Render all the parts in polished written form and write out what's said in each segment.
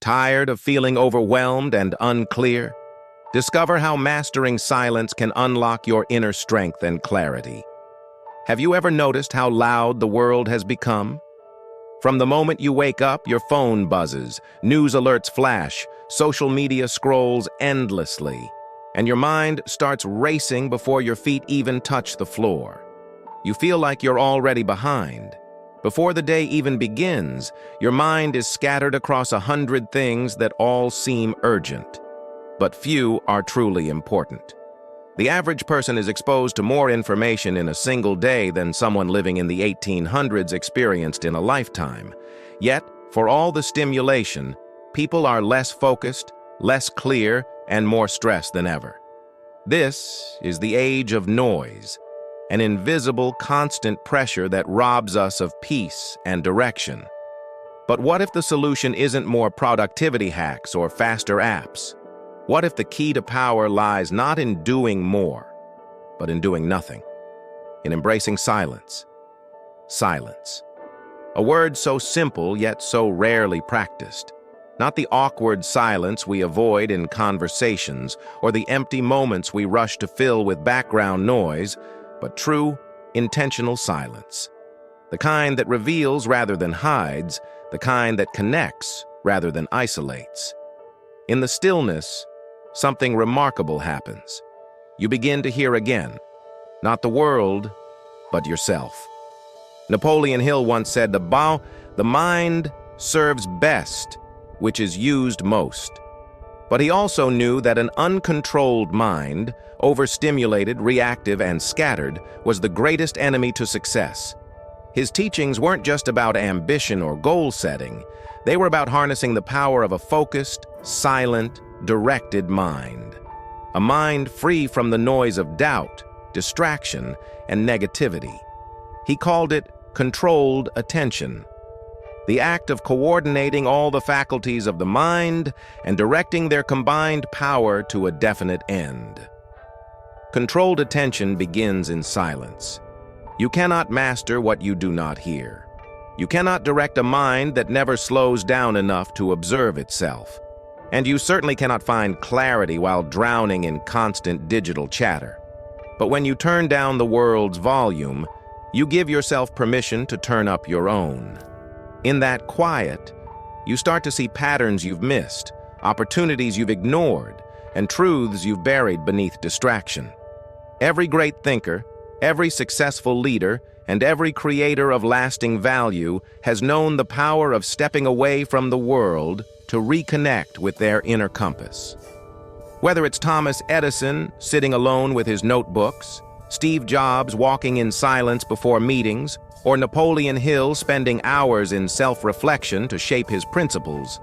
Tired of feeling overwhelmed and unclear? Discover how mastering silence can unlock your inner strength and clarity. Have you ever noticed how loud the world has become? From the moment you wake up, your phone buzzes, news alerts flash, social media scrolls endlessly, and your mind starts racing before your feet even touch the floor. You feel like you're already behind. Before the day even begins, your mind is scattered across 100 things that all seem urgent, but few are truly important. The average person is exposed to more information in a single day than someone living in the 1800s experienced in a lifetime. Yet, for all the stimulation, people are less focused, less clear, and more stressed than ever. This is the age of noise, an invisible, constant pressure that robs us of peace and direction. But what if the solution isn't more productivity hacks or faster apps? What if the key to power lies not in doing more, but in doing nothing? In embracing silence. Silence. A word so simple yet so rarely practiced. Not the awkward silence we avoid in conversations or the empty moments we rush to fill with background noise, but true, intentional silence. The kind that reveals rather than hides, the kind that connects rather than isolates. In the stillness, something remarkable happens. You begin to hear again, not the world, but yourself. Napoleon Hill once said, the mind serves best, which is used most. But he also knew that an uncontrolled mind, overstimulated, reactive, and scattered, was the greatest enemy to success. His teachings weren't just about ambition or goal setting. They were about harnessing the power of a focused, silent, directed mind. A mind free from the noise of doubt, distraction, and negativity. He called it controlled attention. The act of coordinating all the faculties of the mind and directing their combined power to a definite end. Controlled attention begins in silence. You cannot master what you do not hear. You cannot direct a mind that never slows down enough to observe itself. And you certainly cannot find clarity while drowning in constant digital chatter. But when you turn down the world's volume, you give yourself permission to turn up your own. In that quiet, you start to see patterns you've missed, opportunities you've ignored, and truths you've buried beneath distraction. Every great thinker, every successful leader, and every creator of lasting value has known the power of stepping away from the world to reconnect with their inner compass. Whether it's Thomas Edison sitting alone with his notebooks, Steve Jobs walking in silence before meetings, or Napoleon Hill spending hours in self-reflection to shape his principles,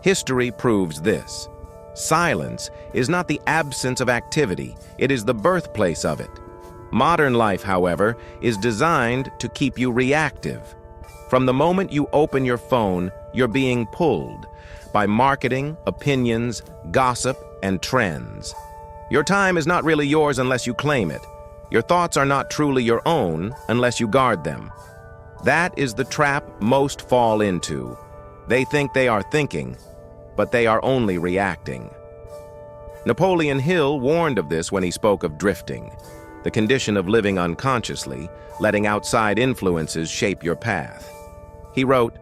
history proves this. Silence is not the absence of activity, it is the birthplace of it. Modern life, however, is designed to keep you reactive. From the moment you open your phone, you're being pulled by marketing, opinions, gossip, and trends. Your time is not really yours unless you claim it. Your thoughts are not truly your own unless you guard them. That is the trap most fall into. They think they are thinking, but they are only reacting. Napoleon Hill warned of this when he spoke of drifting, the condition of living unconsciously, letting outside influences shape your path. He wrote,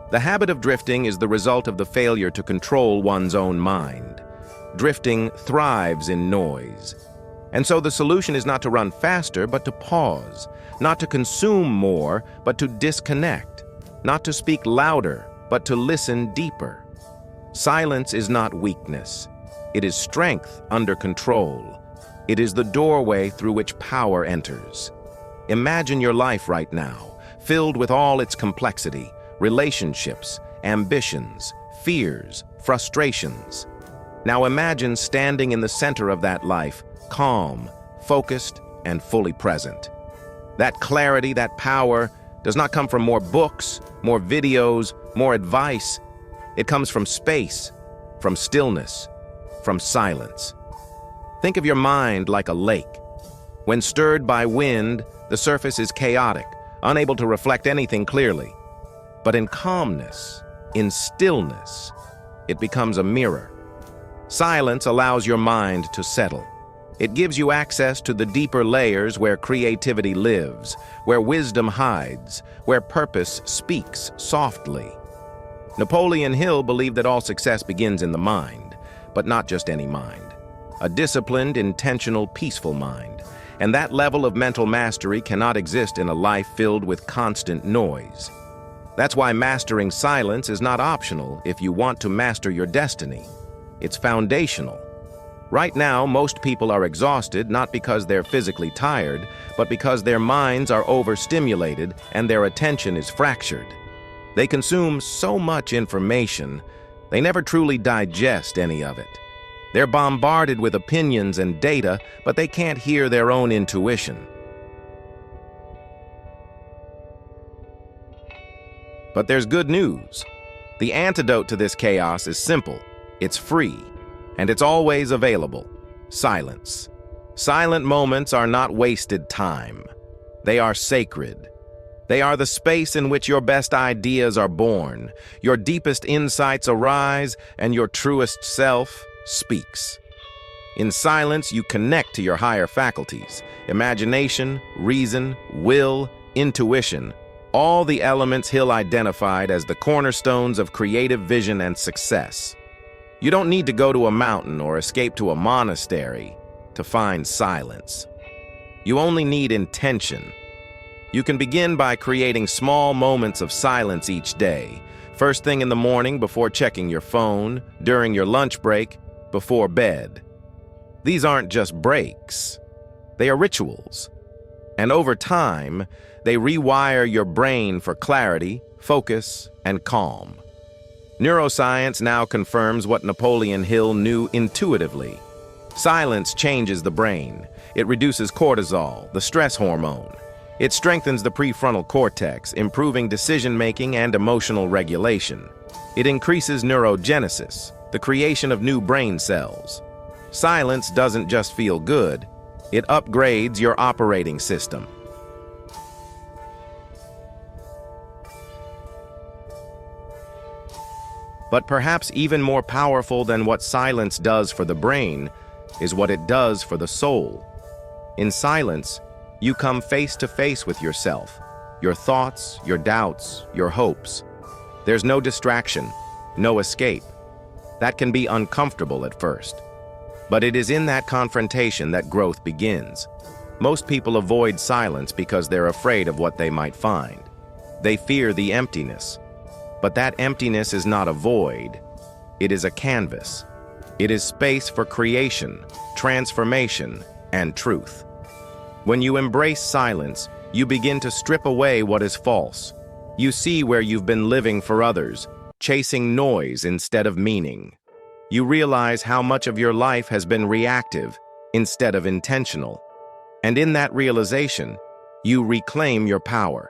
"The habit of drifting is the result of the failure to control one's own mind. Drifting thrives in noise. And so the solution is not to run faster, but to pause, not to consume more, but to disconnect, not to speak louder, but to listen deeper. Silence is not weakness. It is strength under control. It is the doorway through which power enters. Imagine your life right now, filled with all its complexity, relationships, ambitions, fears, frustrations. Now imagine standing in the center of that life, calm, focused, and fully present. That clarity, that power, does not come from more books, more videos, more advice. It comes from space, from stillness, from silence. Think of your mind like a lake. When stirred by wind, the surface is chaotic, unable to reflect anything clearly. But in calmness, in stillness, it becomes a mirror. Silence allows your mind to settle. It gives you access to the deeper layers where creativity lives, where wisdom hides, where purpose speaks softly. Napoleon Hill believed that all success begins in the mind, but not just any mind. A disciplined, intentional, peaceful mind. And that level of mental mastery cannot exist in a life filled with constant noise. That's why mastering silence is not optional if you want to master your destiny. It's foundational. Right now, most people are exhausted not because they're physically tired, but because their minds are overstimulated and their attention is fractured. They consume so much information, they never truly digest any of it. They're bombarded with opinions and data, but they can't hear their own intuition. But there's good news. The antidote to this chaos is simple. It's free. And it's always available. Silence. Silent moments are not wasted time. They are sacred. They are the space in which your best ideas are born, your deepest insights arise, and your truest self speaks. In silence, you connect to your higher faculties, imagination, reason, will, intuition, all the elements Hill identified as the cornerstones of creative vision and success. You don't need to go to a mountain or escape to a monastery to find silence. You only need intention. You can begin by creating small moments of silence each day, first thing in the morning before checking your phone, during your lunch break, before bed. These aren't just breaks. They are rituals. And over time, they rewire your brain for clarity, focus, and calm. Neuroscience now confirms what Napoleon Hill knew intuitively. Silence changes the brain. It reduces cortisol, the stress hormone. It strengthens the prefrontal cortex, improving decision-making and emotional regulation. It increases neurogenesis, the creation of new brain cells. Silence doesn't just feel good, it upgrades your operating system. But perhaps even more powerful than what silence does for the brain is what it does for the soul. In silence, you come face to face with yourself, your thoughts, your doubts, your hopes. There's no distraction, no escape. That can be uncomfortable at first. But it is in that confrontation that growth begins. Most people avoid silence because they're afraid of what they might find. They fear the emptiness. But that emptiness is not a void. It is a canvas. It is space for creation, transformation, and truth. When you embrace silence, you begin to strip away what is false. You see where you've been living for others, chasing noise instead of meaning. You realize how much of your life has been reactive instead of intentional. And in that realization, you reclaim your power.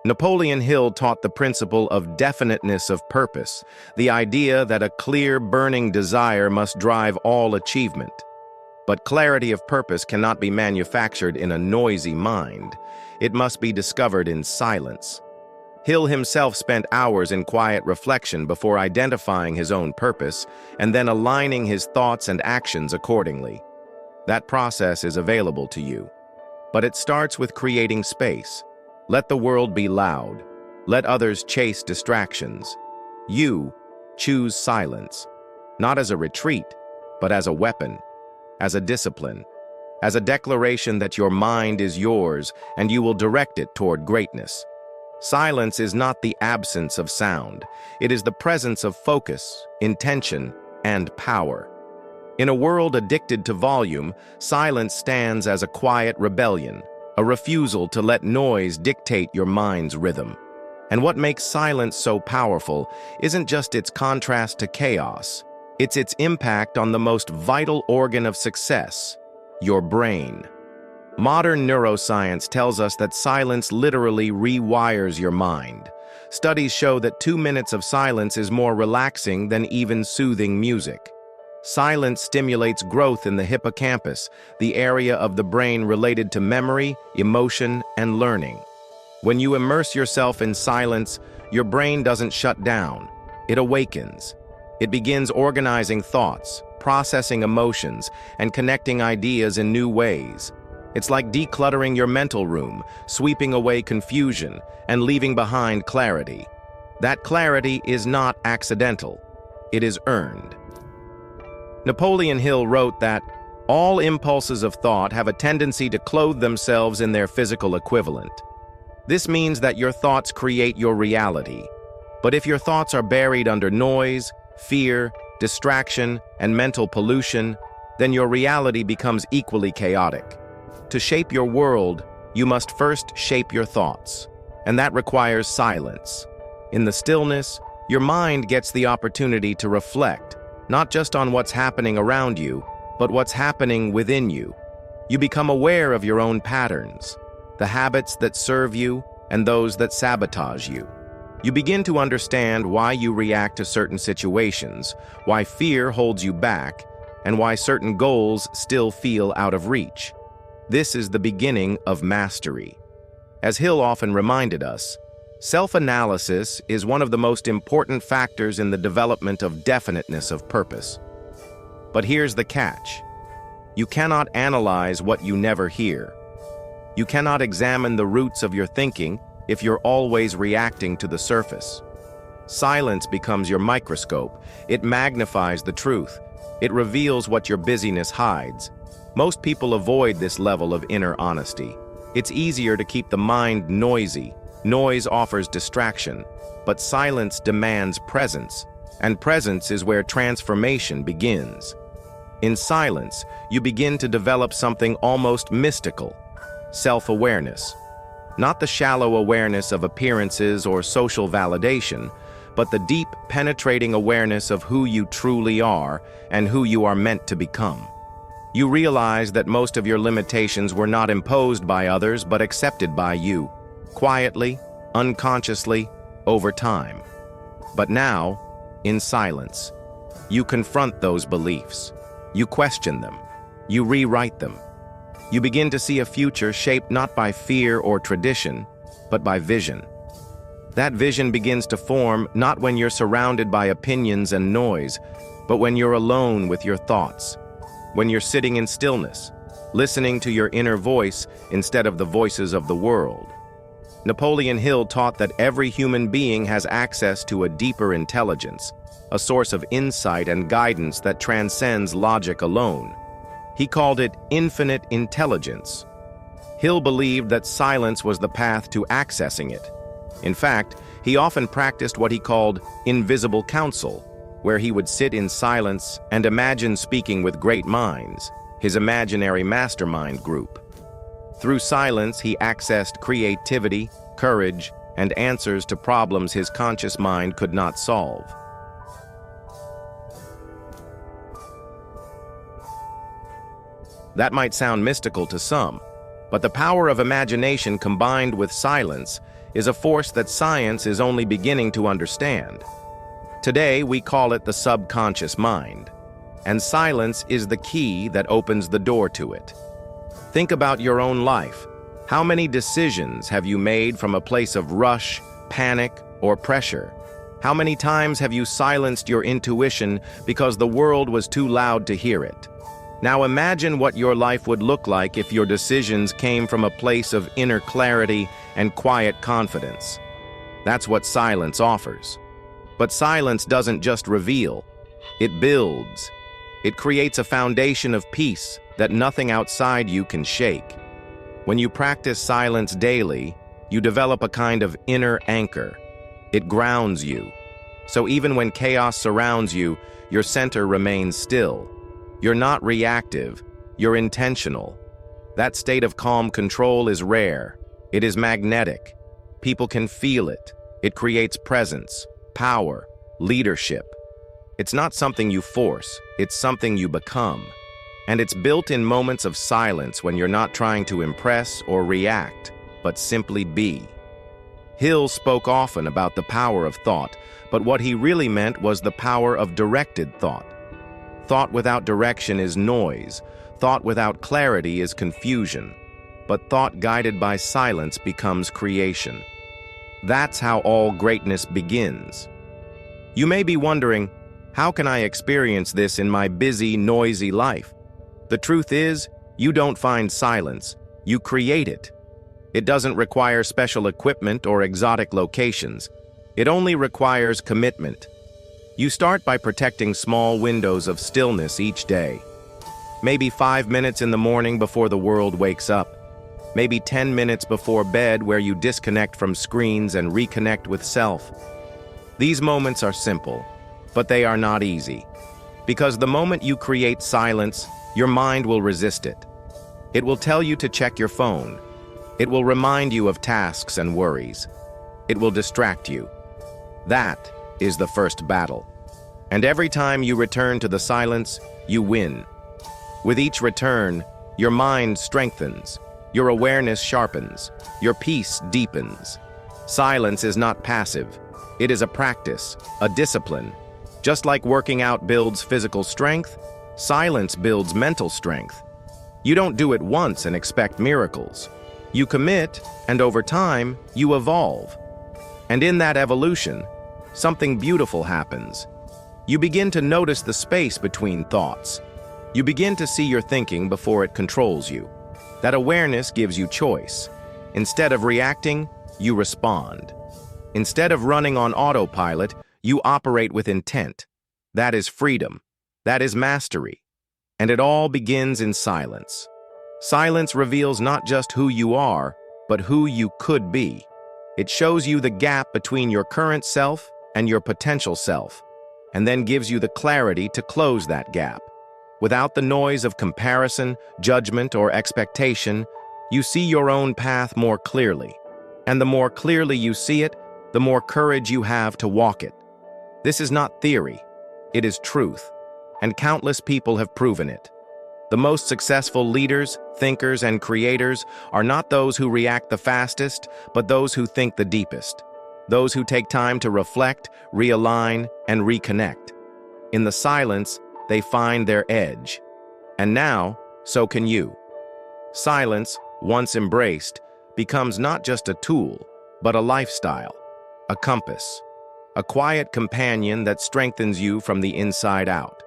Napoleon Hill taught the principle of definiteness of purpose, the idea that a clear, burning desire must drive all achievement. But clarity of purpose cannot be manufactured in a noisy mind. It must be discovered in silence. Hill himself spent hours in quiet reflection before identifying his own purpose and then aligning his thoughts and actions accordingly. That process is available to you. But it starts with creating space. Let the world be loud. Let others chase distractions. You choose silence, not as a retreat, but as a weapon, as a discipline, as a declaration that your mind is yours and you will direct it toward greatness. Silence is not the absence of sound. It is the presence of focus, intention, and power. In a world addicted to volume, silence stands as a quiet rebellion, a refusal to let noise dictate your mind's rhythm. And what makes silence so powerful isn't just its contrast to chaos, it's its impact on the most vital organ of success, your brain. Modern neuroscience tells us that silence literally rewires your mind. Studies show that 2 minutes of silence is more relaxing than even soothing music. Silence stimulates growth in the hippocampus, the area of the brain related to memory, emotion, and learning. When you immerse yourself in silence, your brain doesn't shut down, it awakens. It begins organizing thoughts, processing emotions, and connecting ideas in new ways. It's like decluttering your mental room, sweeping away confusion, and leaving behind clarity. That clarity is not accidental. It is earned. Napoleon Hill wrote that all impulses of thought have a tendency to clothe themselves in their physical equivalent. This means that your thoughts create your reality. But if your thoughts are buried under noise, fear, distraction, and mental pollution, then your reality becomes equally chaotic. To shape your world, you must first shape your thoughts, and that requires silence. In the stillness, your mind gets the opportunity to reflect, not just on what's happening around you, but what's happening within you. You become aware of your own patterns, the habits that serve you and those that sabotage you. You begin to understand why you react to certain situations, why fear holds you back, and why certain goals still feel out of reach. This is the beginning of mastery. As Hill often reminded us, self-analysis is one of the most important factors in the development of definiteness of purpose. But here's the catch. You cannot analyze what you never hear. You cannot examine the roots of your thinking if you're always reacting to the surface. Silence becomes your microscope. It magnifies the truth. It reveals what your busyness hides. Most people avoid this level of inner honesty. It's easier to keep the mind noisy. Noise offers distraction, but silence demands presence, and presence is where transformation begins. In silence, you begin to develop something almost mystical: self-awareness. Not the shallow awareness of appearances or social validation, but the deep, penetrating awareness of who you truly are and who you are meant to become. You realize that most of your limitations were not imposed by others but accepted by you, quietly, unconsciously, over time. But now, in silence, you confront those beliefs. You question them. You rewrite them. You begin to see a future shaped not by fear or tradition, but by vision. That vision begins to form not when you're surrounded by opinions and noise, but when you're alone with your thoughts. When you're sitting in stillness, listening to your inner voice instead of the voices of the world. Napoleon Hill taught that every human being has access to a deeper intelligence, a source of insight and guidance that transcends logic alone. He called it infinite intelligence. Hill believed that silence was the path to accessing it. In fact, he often practiced what he called invisible counsel, where he would sit in silence and imagine speaking with great minds, his imaginary mastermind group. Through silence, he accessed creativity, courage, and answers to problems his conscious mind could not solve. That might sound mystical to some, but the power of imagination combined with silence is a force that science is only beginning to understand. Today, we call it the subconscious mind, and silence is the key that opens the door to it. Think about your own life. How many decisions have you made from a place of rush, panic, or pressure? How many times have you silenced your intuition because the world was too loud to hear it? Now imagine what your life would look like if your decisions came from a place of inner clarity and quiet confidence. That's what silence offers. But silence doesn't just reveal, it builds. It creates a foundation of peace that nothing outside you can shake. When you practice silence daily, you develop a kind of inner anchor. It grounds you. So even when chaos surrounds you, your center remains still. You're not reactive, you're intentional. That state of calm control is rare. It is magnetic. People can feel it. It creates presence, power, leadership. It's not something you force, it's something you become. And it's built in moments of silence when you're not trying to impress or react, but simply be. Hill spoke often about the power of thought, but what he really meant was the power of directed thought. Thought without direction is noise. Thought without clarity is confusion. But thought guided by silence becomes creation. That's how all greatness begins. You may be wondering, How can I experience this in my busy, noisy life? The truth is, you don't find silence, you create it. It doesn't require special equipment or exotic locations. It only requires commitment. You start by protecting small windows of stillness each day. Maybe 5 minutes in the morning before the world wakes up. Maybe 10 minutes before bed where you disconnect from screens and reconnect with self. These moments are simple, but they are not easy. Because the moment you create silence, your mind will resist it. It will tell you to check your phone. It will remind you of tasks and worries. It will distract you. That is the first battle. And every time you return to the silence, you win. With each return, your mind strengthens, your awareness sharpens, your peace deepens. Silence is not passive. It is a practice, a discipline. Just like working out builds physical strength, silence builds mental strength. You don't do it once and expect miracles. You commit, and over time, you evolve. And in that evolution, something beautiful happens. You begin to notice the space between thoughts. You begin to see your thinking before it controls you. That awareness gives you choice. Instead of reacting, you respond. Instead of running on autopilot, you operate with intent. That is freedom. That is mastery. And it all begins in silence. Silence reveals not just who you are, but who you could be. It shows you the gap between your current self and your potential self, and then gives you the clarity to close that gap. Without the noise of comparison, judgment, or expectation, you see your own path more clearly. And the more clearly you see it, the more courage you have to walk it. This is not theory, it is truth, and countless people have proven it. The most successful leaders, thinkers, and creators are not those who react the fastest, but those who think the deepest. Those who take time to reflect, realign, and reconnect. In the silence, they find their edge. And now, so can you. Silence, once embraced, becomes not just a tool, but a lifestyle, a compass, a quiet companion that strengthens you from the inside out.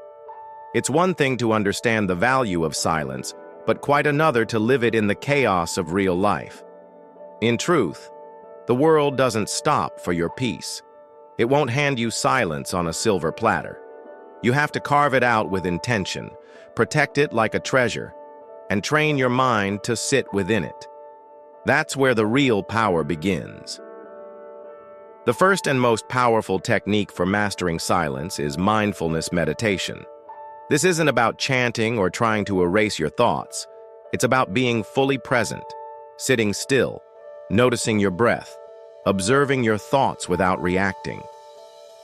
It's one thing to understand the value of silence, but quite another to live it in the chaos of real life. In truth, the world doesn't stop for your peace. It won't hand you silence on a silver platter. You have to carve it out with intention, protect it like a treasure, and train your mind to sit within it. That's where the real power begins. The first and most powerful technique for mastering silence is mindfulness meditation. This isn't about chanting or trying to erase your thoughts. It's about being fully present, sitting still, noticing your breath, observing your thoughts without reacting.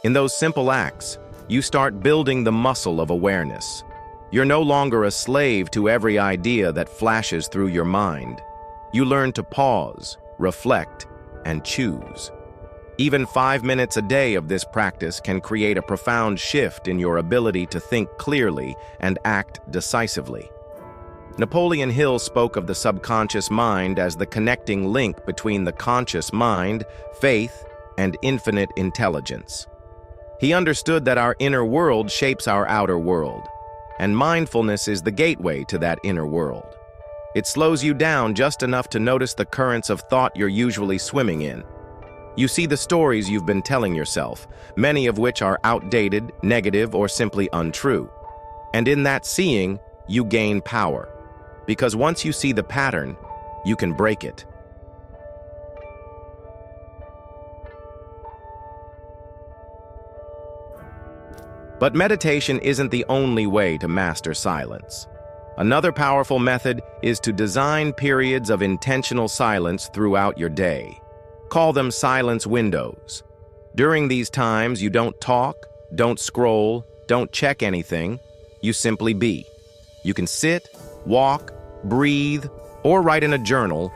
In those simple acts, you start building the muscle of awareness. You're no longer a slave to every idea that flashes through your mind. You learn to pause, reflect, and choose. Even 5 minutes a day of this practice can create a profound shift in your ability to think clearly and act decisively. Napoleon Hill spoke of the subconscious mind as the connecting link between the conscious mind, faith, and infinite intelligence. He understood that our inner world shapes our outer world, and mindfulness is the gateway to that inner world. It slows you down just enough to notice the currents of thought you're usually swimming in. You see the stories you've been telling yourself, many of which are outdated, negative, or simply untrue. And in that seeing, you gain power. Because once you see the pattern, you can break it. But meditation isn't the only way to master silence. Another powerful method is to design periods of intentional silence throughout your day. Call them silence windows. During these times, you don't talk, don't scroll, don't check anything. You simply be. You can sit, walk, breathe, or write in a journal,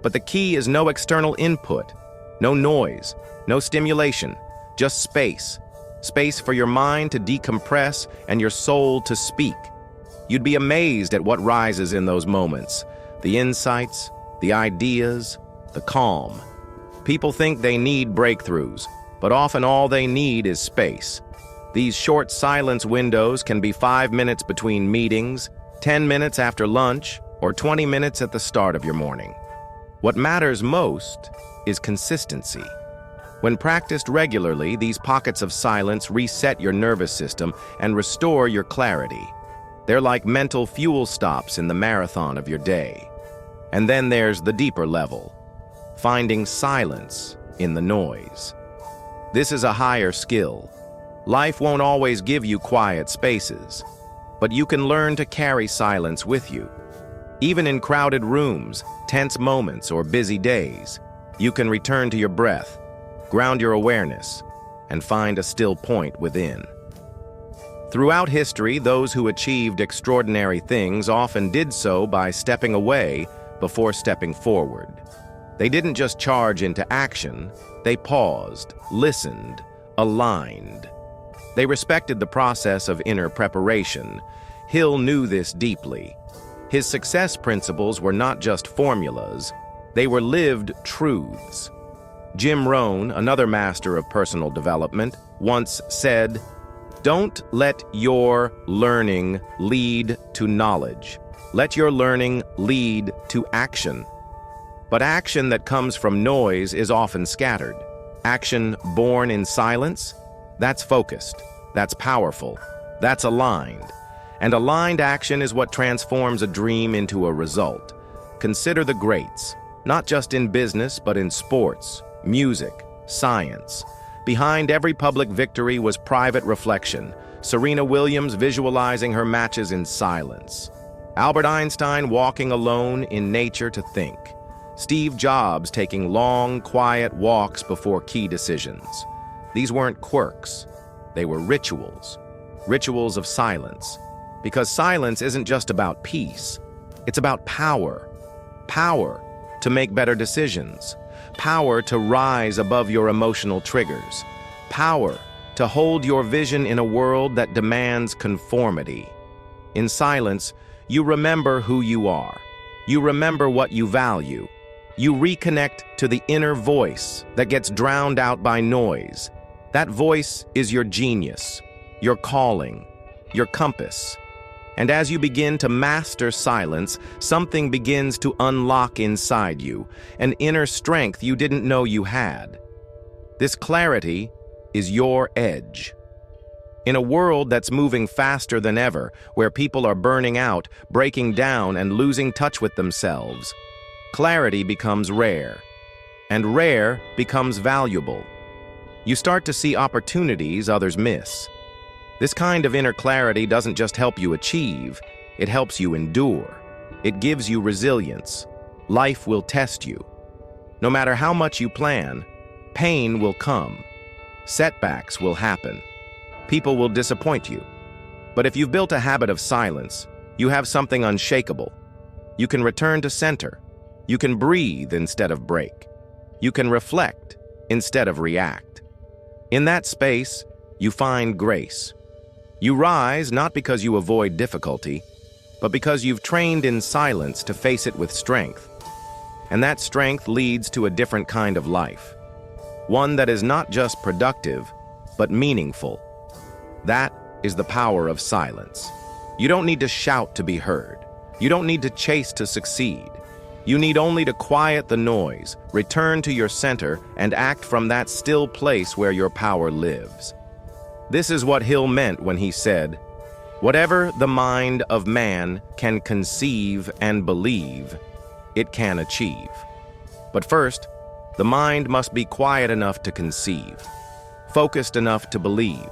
but the key is no external input, no noise, no stimulation, just space. Space for your mind to decompress and your soul to speak. You'd be amazed at what rises in those moments. The insights, the ideas, the calm. People think they need breakthroughs, but often all they need is space. These short silence windows can be 5 minutes between meetings, 10 minutes after lunch, or 20 minutes at the start of your morning. What matters most is consistency. When practiced regularly, these pockets of silence reset your nervous system and restore your clarity. They're like mental fuel stops in the marathon of your day. And then there's the deeper level, finding silence in the noise. This is a higher skill. Life won't always give you quiet spaces, but you can learn to carry silence with you. Even in crowded rooms, tense moments, or busy days, you can return to your breath, ground your awareness, and find a still point within. Throughout history, those who achieved extraordinary things often did so by stepping away before stepping forward. They didn't just charge into action, they paused, listened, aligned. They respected the process of inner preparation. Hill knew this deeply. His success principles were not just formulas, they were lived truths. Jim Rohn, another master of personal development, once said, "Don't let your learning lead to knowledge. Let your learning lead to action." But action that comes from noise is often scattered. Action born in silence, that's focused, that's powerful, that's aligned. And aligned action is what transforms a dream into a result. Consider the greats, not just in business, but in sports, music, science. Behind every public victory was private reflection. Serena Williams visualizing her matches in silence. Albert Einstein walking alone in nature to think. Steve Jobs taking long, quiet walks before key decisions. These weren't quirks. They were rituals. Rituals of silence. Because silence isn't just about peace. It's about power. Power to make better decisions. Power to rise above your emotional triggers. Power to hold your vision in a world that demands conformity. In silence, you remember who you are. You remember what you value. You reconnect to the inner voice that gets drowned out by noise. That voice is your genius, your calling, your compass. And as you begin to master silence, something begins to unlock inside you, an inner strength you didn't know you had. This clarity is your edge. In a world that's moving faster than ever, where people are burning out, breaking down, and losing touch with themselves, clarity becomes rare, and rare becomes valuable. You start to see opportunities others miss. This kind of inner clarity doesn't just help you achieve, it helps you endure. It gives you resilience. Life will test you. No matter how much you plan, pain will come. Setbacks will happen. People will disappoint you. But if you've built a habit of silence, you have something unshakable. You can return to center. You can breathe instead of break. You can reflect instead of react. In that space, you find grace. You rise not because you avoid difficulty, but because you've trained in silence to face it with strength. And that strength leads to a different kind of life. One that is not just productive, but meaningful. That is the power of silence. You don't need to shout to be heard. You don't need to chase to succeed. You need only to quiet the noise, return to your center, and act from that still place where your power lives. This is what Hill meant when he said, "Whatever the mind of man can conceive and believe, it can achieve." But first, the mind must be quiet enough to conceive, focused enough to believe,